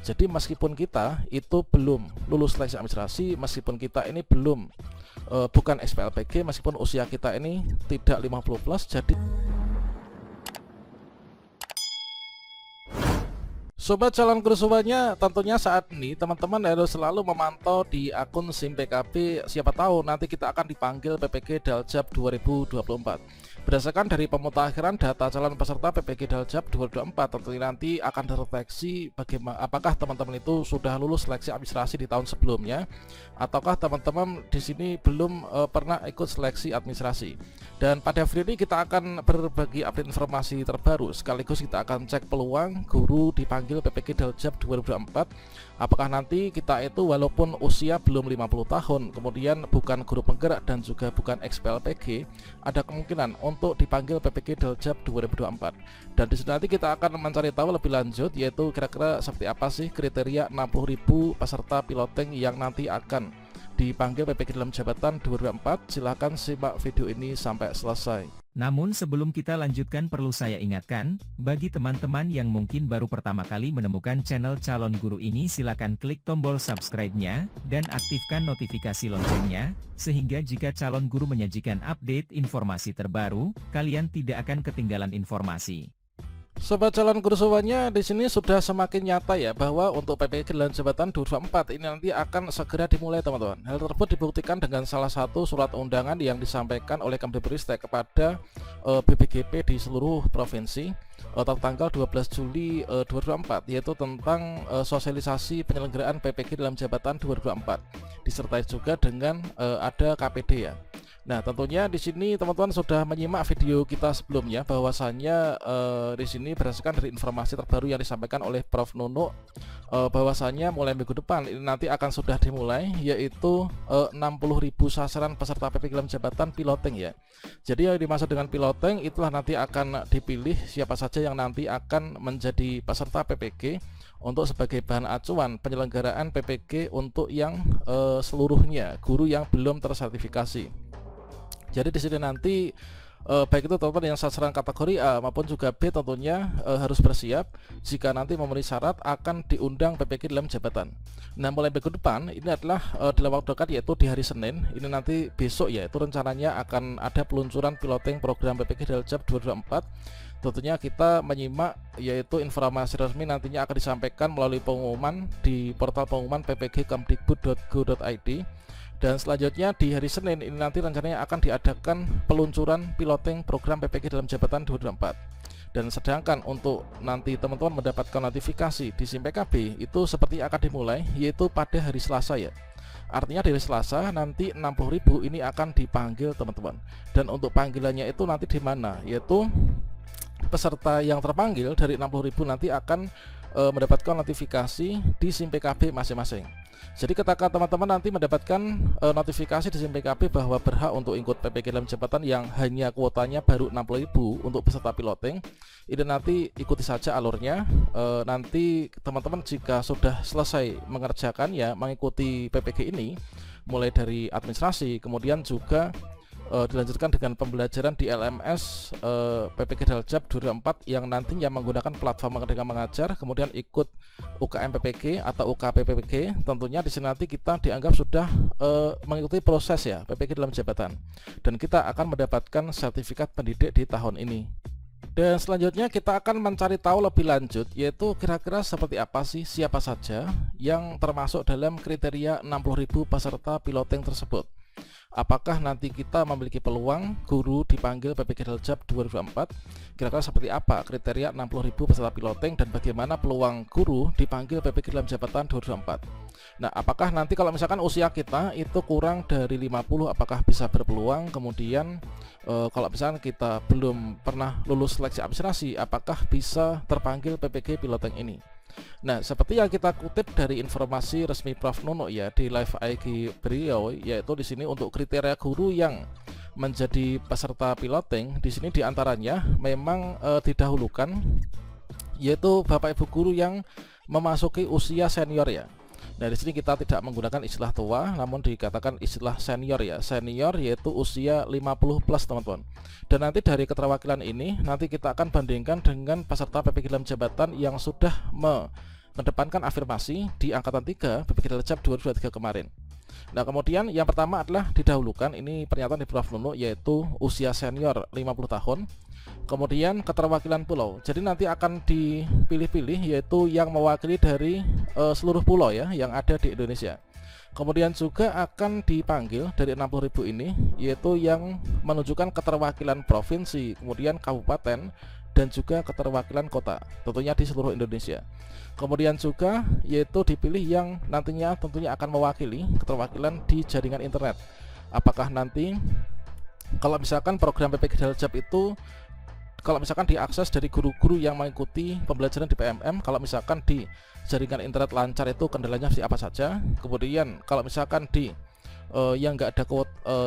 Jadi meskipun kita itu belum lulus seleksi administrasi, meskipun kita ini belum bukan SPLPG, meskipun usia kita ini tidak 50 plus, jadi Sobat calon kerusuhannya, tentunya saat ini teman-teman harus selalu memantau di akun SIM PKB. Siapa tahu nanti kita akan dipanggil PPG Daljab 2024. Berdasarkan dari pemutakhiran data calon peserta PPG Daljab 2024, tentunya nanti akan terdeteksi bagaimana apakah teman-teman itu sudah lulus seleksi administrasi di tahun sebelumnya, ataukah teman-teman di sini belum pernah ikut seleksi administrasi. Dan pada video ini kita akan berbagi update informasi terbaru, sekaligus kita akan cek peluang guru dipanggil PPG Daljab 2024. Apakah nanti kita itu walaupun usia belum 50 tahun, kemudian bukan guru penggerak dan juga bukan XPLPG, ada kemungkinan untuk dipanggil PPG Daljab 2024. Dan di sini nanti kita akan mencari tahu lebih lanjut, yaitu kira-kira seperti apa sih kriteria 60.000 peserta piloting yang nanti akan dipanggil PPG dalam jabatan 2024. Silahkan simak video ini sampai selesai. Namun sebelum kita lanjutkan, perlu saya ingatkan, bagi teman-teman yang mungkin baru pertama kali menemukan channel Calon Guru ini, silakan klik tombol subscribe-nya, dan aktifkan notifikasi loncengnya, sehingga jika calon guru menyajikan update informasi terbaru, kalian tidak akan ketinggalan informasi. Sobat calon kerusuhannya, di sini sudah semakin nyata ya bahwa untuk PPG dalam jabatan 2024 ini nanti akan segera dimulai, teman-teman. Hal tersebut dibuktikan dengan salah satu surat undangan yang disampaikan oleh Kemdikbudristek kepada BPGP di seluruh provinsi tertanggal 12 Juli 2024, yaitu tentang sosialisasi penyelenggaraan PPG dalam jabatan 2024, disertai juga dengan ada KPD ya. Nah, tentunya di sini teman-teman sudah menyimak video kita sebelumnya, bahwasannya di sini berdasarkan dari informasi terbaru yang disampaikan oleh Prof Nunuk, bahwasannya mulai minggu depan ini nanti akan sudah dimulai, yaitu 60.000 sasaran peserta PPG dalam jabatan piloting ya. Jadi yang dimaksud dengan piloting itulah nanti akan dipilih siapa saja yang nanti akan menjadi peserta PPG untuk sebagai bahan acuan penyelenggaraan PPG untuk yang seluruhnya guru yang belum tersertifikasi. Jadi di sini nanti baik itu teman-teman yang sasaran kategori A maupun juga B tentunya harus bersiap jika nanti memenuhi syarat akan diundang PPG dalam jabatan. Nah, mulai minggu depan ini adalah dalam waktu dekat, yaitu di hari Senin ini nanti besok ya, itu rencananya akan ada peluncuran piloting program PPG Daljab 2024. Tentunya kita menyimak yaitu informasi resmi nantinya akan disampaikan melalui pengumuman di portal pengumuman ppg.kemdikbud.go.id. Dan selanjutnya di hari Senin ini nanti rencananya akan diadakan peluncuran piloting program PPG dalam jabatan 2024. Dan sedangkan untuk nanti teman-teman mendapatkan notifikasi di SIM PKB itu seperti akan dimulai yaitu pada hari Selasa ya. Artinya dari Selasa nanti 60.000 ini akan dipanggil, teman-teman. Dan untuk panggilannya itu nanti di mana? Yaitu peserta yang terpanggil dari 60.000 nanti akan mendapatkan notifikasi di SIM PKB masing-masing. Jadi ketika teman-teman nanti mendapatkan notifikasi di SIM PKB bahwa berhak untuk ikut PPG dalam jabatan yang hanya kuotanya baru 60.000 untuk peserta piloting, ini nanti ikuti saja alurnya. Nanti teman-teman jika sudah selesai mengerjakan ya, mengikuti PPG ini mulai dari administrasi, kemudian juga dilanjutkan dengan pembelajaran di LMS PPG Daljab 2024 yang nantinya menggunakan platform Merdeka Mengajar, kemudian ikut UKM PPG atau UKPPG. Tentunya di sini nanti kita dianggap sudah mengikuti proses ya PPG dalam jabatan, dan kita akan mendapatkan sertifikat pendidik di tahun ini. Dan selanjutnya kita akan mencari tahu lebih lanjut, yaitu kira-kira seperti apa sih, siapa saja yang termasuk dalam kriteria 60.000 peserta piloting tersebut. Apakah nanti kita memiliki peluang guru dipanggil PPG Daljab 2024? Kira-kira seperti apa kriteria 60.000 peserta piloting dan bagaimana peluang guru dipanggil PPG dalam jabatan 2024? Nah, apakah nanti kalau misalkan usia kita itu kurang dari 50, apakah bisa berpeluang? Kemudian kalau misalkan kita belum pernah lulus seleksi administrasi, apakah bisa terpanggil PPG piloting ini? Nah, seperti yang kita kutip dari informasi resmi Prof Nunuk ya di live IG beliau, yaitu di sini untuk kriteria guru yang menjadi peserta piloting di sini diantaranya memang didahulukan yaitu Bapak Ibu guru yang memasuki usia senior ya. Nah, di sini kita tidak menggunakan istilah tua, namun dikatakan istilah senior ya. Senior yaitu usia 50 plus, teman-teman. Dan nanti dari keterwakilan ini nanti kita akan bandingkan dengan peserta PPG dalam jabatan yang sudah mengedepankan afirmasi di angkatan 3 PPG Daljab 2023 kemarin. Nah, kemudian yang pertama adalah didahulukan, ini pernyataan di Prof. Nunu, yaitu usia senior 50 tahun. Kemudian keterwakilan pulau. Jadi nanti akan dipilih-pilih yaitu yang mewakili dari seluruh pulau ya yang ada di Indonesia. Kemudian juga akan dipanggil dari 60.000 ini yaitu yang menunjukkan keterwakilan provinsi, kemudian kabupaten, dan juga keterwakilan kota, tentunya di seluruh Indonesia. Kemudian juga yaitu dipilih yang nantinya tentunya akan mewakili keterwakilan di jaringan internet. Apakah nanti kalau misalkan program PPG Daljab itu kalau misalkan diakses dari guru-guru yang mengikuti pembelajaran di PMM, kalau misalkan di jaringan internet lancar itu kendalanya apa saja. Kemudian kalau misalkan di yang nggak ada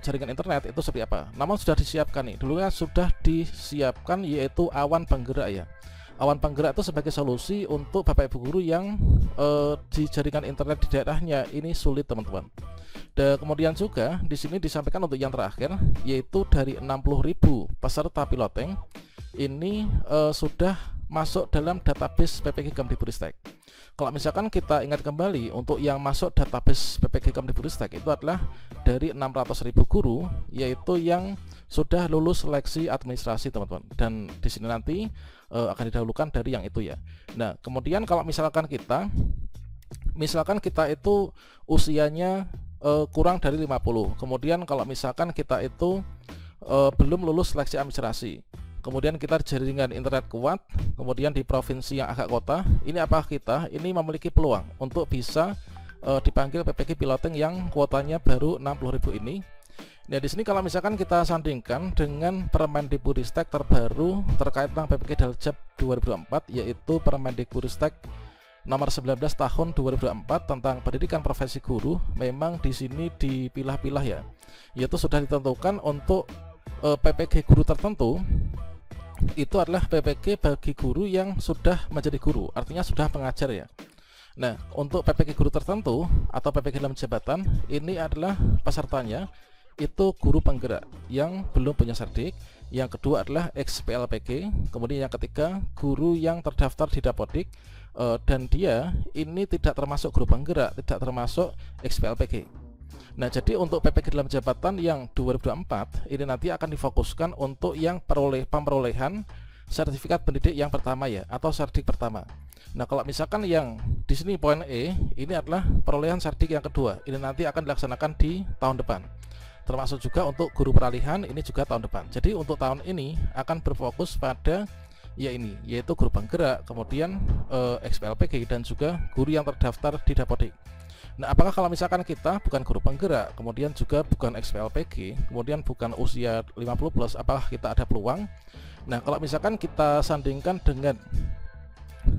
jaringan internet itu seperti apa. Namun sudah disiapkan nih, dulunya sudah disiapkan yaitu awan penggerak ya. Awan penggerak itu sebagai solusi untuk Bapak Ibu guru yang di jaringan internet di daerahnya ini sulit, teman-teman. Dan kemudian juga di sini disampaikan untuk yang terakhir yaitu dari 60.000 peserta piloting ini sudah masuk dalam database PPG Kemdikbudristek. Kalau misalkan kita ingat kembali untuk yang masuk database PPG Kemdikbudristek itu adalah dari 600.000 guru yaitu yang sudah lulus seleksi administrasi, teman-teman. Dan di sini nanti akan didahulukan dari yang itu ya. Nah, kemudian kalau misalkan kita itu usianya kurang dari 50. Kemudian kalau misalkan kita itu belum lulus seleksi administrasi, kemudian kita jaringan internet kuat, kemudian di provinsi yang agak kota, ini apakah kita ini memiliki peluang untuk bisa dipanggil PPG piloting yang kuotanya baru 60.000 ini. Nah, di sini kalau misalkan kita sandingkan dengan Permendikbudristek terbaru terkait tentang PPG Daljab 2024 yaitu Permendikbudristek nomor 19 tahun 2024 tentang pendidikan profesi guru, memang di sini dipilah-pilah ya. Yaitu sudah ditentukan untuk PPG guru tertentu itu adalah PPG bagi guru yang sudah menjadi guru, artinya sudah mengajar ya. Nah, untuk PPG guru tertentu atau PPG dalam jabatan ini adalah pesertanya itu guru penggerak yang belum punya serdik. Yang kedua adalah ex-PLPG. Kemudian yang ketiga guru yang terdaftar di Dapodik dan dia ini tidak termasuk guru penggerak, tidak termasuk ex-PLPG. Nah, jadi untuk PPG dalam jabatan yang 2024 ini nanti akan difokuskan untuk yang pemrolehan sertifikat pendidik yang pertama ya, atau serdik pertama. Nah, kalau misalkan yang di sini poin E ini adalah perolehan serdik yang kedua, ini nanti akan dilaksanakan di tahun depan. Termasuk juga untuk guru peralihan ini juga tahun depan. Jadi untuk tahun ini akan berfokus pada ya ini, yaitu guru penggerak, kemudian ex-PLPG dan juga guru yang terdaftar di Dapodik. Nah, apakah kalau misalkan kita bukan guru penggerak, kemudian juga bukan ex-PLPG, kemudian bukan usia 50 plus, apakah kita ada peluang? Nah, kalau misalkan kita sandingkan dengan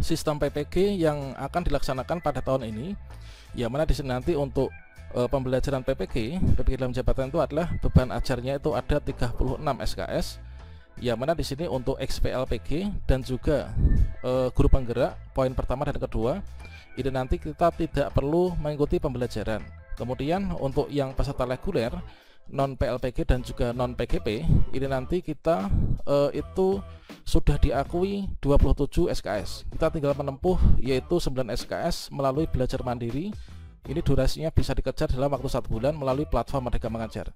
sistem PPG yang akan dilaksanakan pada tahun ini, yang mana di sini nanti untuk pembelajaran PPG dalam jabatan itu adalah beban ajarnya itu ada 36 SKS, yang mana di sini untuk ex-PLPG dan juga guru penggerak poin pertama dan kedua ini nanti kita tidak perlu mengikuti pembelajaran. Kemudian untuk yang peserta reguler non PLPG dan juga non PGP ini nanti kita itu sudah diakui 27 SKS. Kita tinggal menempuh yaitu 9 SKS melalui belajar mandiri. Ini durasinya bisa dikejar dalam waktu 1 bulan melalui platform Merdeka Mengajar.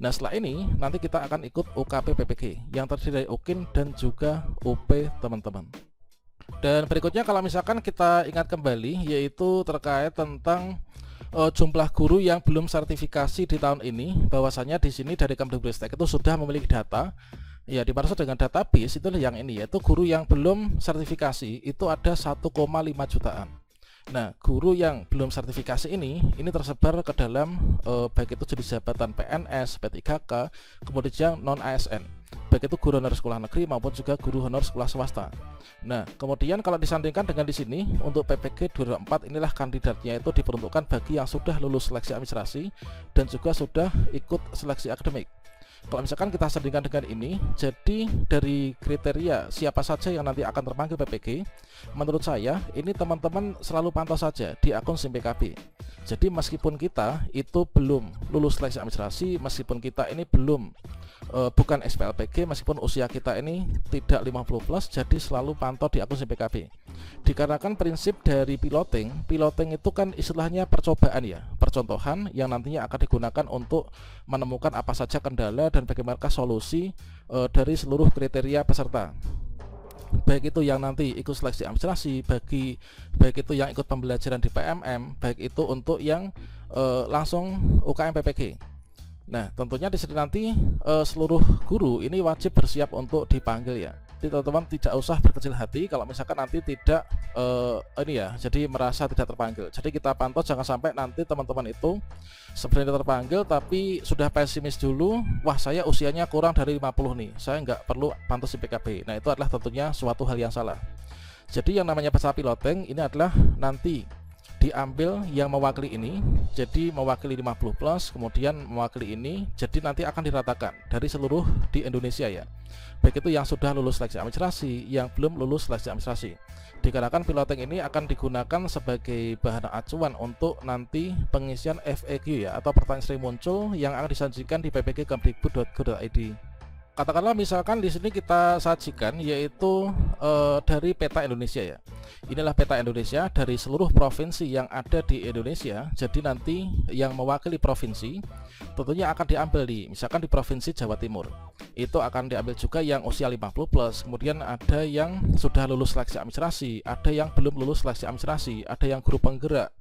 Nah, setelah ini nanti kita akan ikut UKP PPG yang terdiri dari UKIN dan juga UP, teman-teman. Dan berikutnya kalau misalkan kita ingat kembali yaitu terkait tentang jumlah guru yang belum sertifikasi di tahun ini, bahwasanya di sini dari Kemdikbudristek itu sudah memiliki data. Ya, dimaksud dengan database itu yang ini, yaitu guru yang belum sertifikasi itu ada 1,5 jutaan. Nah, guru yang belum sertifikasi ini tersebar ke dalam baik itu jenis jabatan PNS, P3K, kemudian non ASN, baik itu guru honor sekolah negeri maupun juga guru honor sekolah swasta. Nah, kemudian kalau disandingkan dengan di sini untuk PPG 2024 inilah kandidatnya itu diperuntukkan bagi yang sudah lulus seleksi administrasi dan juga sudah ikut seleksi akademik. Kalau misalkan kita sandingkan dengan ini, jadi dari kriteria siapa saja yang nanti akan terpanggil PPG, menurut saya ini teman-teman selalu pantau saja di akun SIM PKB. Jadi meskipun kita itu belum lulus seleksi administrasi, meskipun kita ini belum bukan SPLPG meskipun usia kita ini tidak 50 plus, jadi selalu pantau di akun SIM PKB. Dikarenakan prinsip dari piloting itu kan istilahnya percobaan ya, percontohan yang nantinya akan digunakan untuk menemukan apa saja kendala dan bagaimanakah solusi dari seluruh kriteria peserta, baik itu yang nanti ikut seleksi administrasi, baik itu yang ikut pembelajaran di PMM, baik itu untuk yang langsung UKM PPG. Nah, tentunya di sini nanti seluruh guru ini wajib bersiap untuk dipanggil ya. Jadi teman-teman tidak usah berkecil hati kalau misalkan nanti tidak jadi merasa tidak terpanggil. Jadi kita pantau jangan sampai nanti teman-teman itu sebenarnya terpanggil tapi sudah pesimis dulu, wah saya usianya kurang dari 50 nih, saya nggak perlu pantau SIM PKB. Nah, itu adalah tentunya suatu hal yang salah. Jadi yang namanya peserta piloting ini adalah nanti diambil yang mewakili ini, jadi mewakili 50 plus, kemudian mewakili ini, jadi nanti akan diratakan dari seluruh di Indonesia ya, baik itu yang sudah lulus seleksi administrasi, yang belum lulus seleksi administrasi. Dikarenakan piloting ini akan digunakan sebagai bahan acuan untuk nanti pengisian FAQ ya, atau pertanyaan sering muncul yang akan disajikan di ppg.kemdikbud.go.id. Katakanlah misalkan di sini kita sajikan yaitu dari peta Indonesia ya. Inilah peta Indonesia dari seluruh provinsi yang ada di Indonesia. Jadi nanti yang mewakili provinsi tentunya akan diambil misalkan di provinsi Jawa Timur. Itu akan diambil juga yang usia 50 plus, kemudian ada yang sudah lulus seleksi administrasi, ada yang belum lulus seleksi administrasi, ada yang guru penggerak,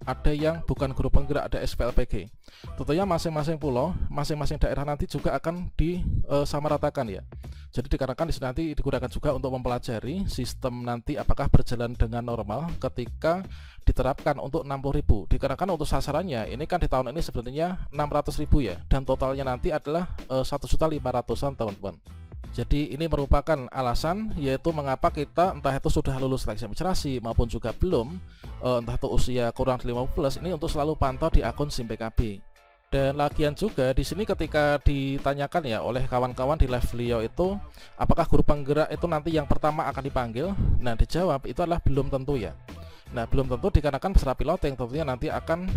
ada yang bukan guru penggerak, ada SPLPG. Tentunya masing-masing pulau, masing-masing daerah nanti juga akan disamaratakan ya. Jadi dikarenakan di sini nanti digunakan juga untuk mempelajari sistem nanti apakah berjalan dengan normal ketika diterapkan untuk 60.000. Dikarenakan untuk sasarannya ini kan di tahun ini sebenarnya 600.000 ya, dan totalnya nanti adalah 1.500.000-an teman-teman. Jadi ini merupakan alasan yaitu mengapa kita entah itu sudah lulus seleksi administrasi maupun juga belum, entah itu usia kurang dari 50 plus, ini untuk selalu pantau di akun SIM PKB. Dan lagian juga di sini ketika ditanyakan ya oleh kawan-kawan di live beliau itu, apakah guru penggerak itu nanti yang pertama akan dipanggil? Nah, dijawab itu adalah belum tentu ya. Nah, belum tentu dikarenakan peserta piloting tentunya nanti akan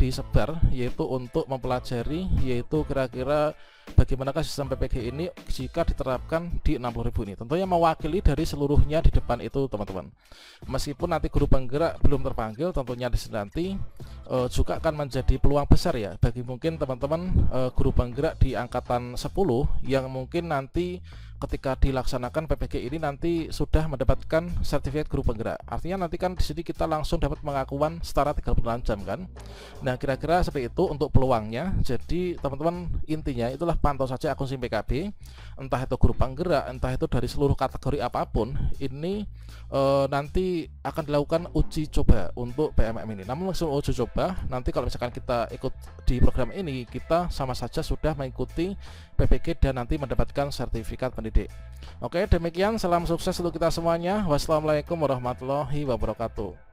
disebar yaitu untuk mempelajari yaitu kira-kira bagaimanakah sistem PPG ini jika diterapkan di 60.000 ini. Tentunya mewakili dari seluruhnya di depan itu teman-teman. Meskipun nanti guru penggerak belum terpanggil, tentunya di sini nanti juga akan menjadi peluang besar ya bagi mungkin teman-teman guru penggerak di angkatan 10 yang mungkin nanti ketika dilaksanakan PPG ini nanti sudah mendapatkan sertifikat guru penggerak. Artinya nanti kan di sini kita langsung dapat pengakuan setara 36 jam kan. Nah, kira-kira seperti itu untuk peluangnya. Jadi teman-teman intinya itulah pantau saja akun SIM PKB, entah itu guru penggerak, entah itu dari seluruh kategori apapun. Ini nanti akan dilakukan uji coba untuk PMM ini. Namun maksud uji coba nanti kalau misalkan kita ikut di program ini, kita sama saja sudah mengikuti PPG dan nanti mendapatkan sertifikat pendidik. Oke, demikian, salam sukses untuk kita semuanya. Wassalamualaikum warahmatullahi wabarakatuh.